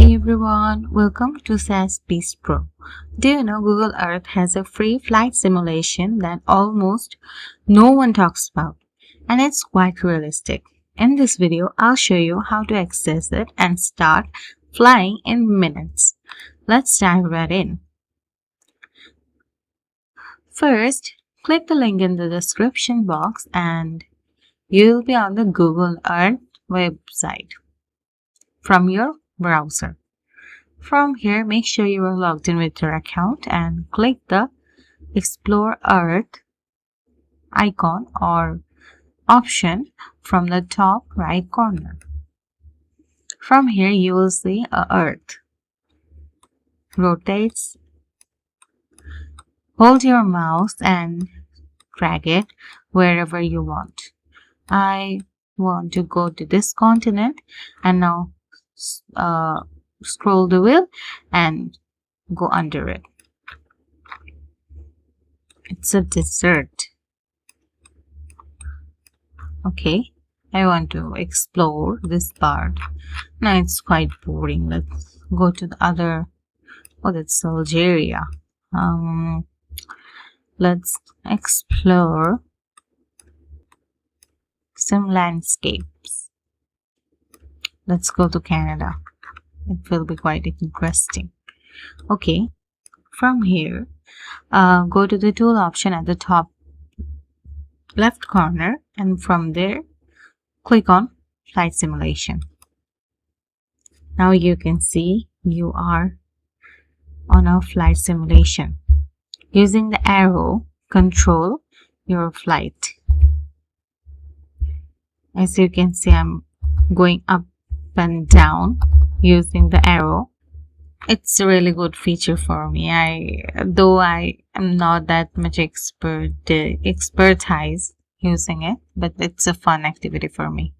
Hi everyone, welcome to Saas Pro. Do you know Google Earth has a free flight simulation that almost no one talks about, and it's quite realistic. In this video, I'll show you how to access it and start flying in minutes. Let's dive right in. First, click the link in the description box and you'll be on the Google Earth website from your browser. From here, make sure you are logged in with your account and click the Explore Earth icon or option from the top right corner. From here, you will see a Earth rotates. Hold your mouse and drag it wherever you want. I want to go to this continent, and now scroll the wheel and go under it. It's a desert. Okay, I want to explore this part. Now it's quite boring. Let's go to the other. Oh, that's Algeria. Let's explore some landscapes. Let's go to Canada. It will be quite interesting. Okay, from here, go to the tool option at the top left corner, and from there, click on Flight Simulation. Now you can see you are on a flight simulation. Using the arrow, control your flight. As you can see, I'm going up and down using the arrow. It's a really good feature for me. Though I am not that much expertise using it, but it's a fun activity for me.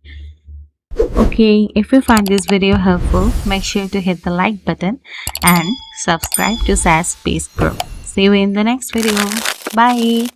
Okay, if you find this video helpful, make sure to hit the like button and subscribe to Saas Pro. See you in the next video. Bye.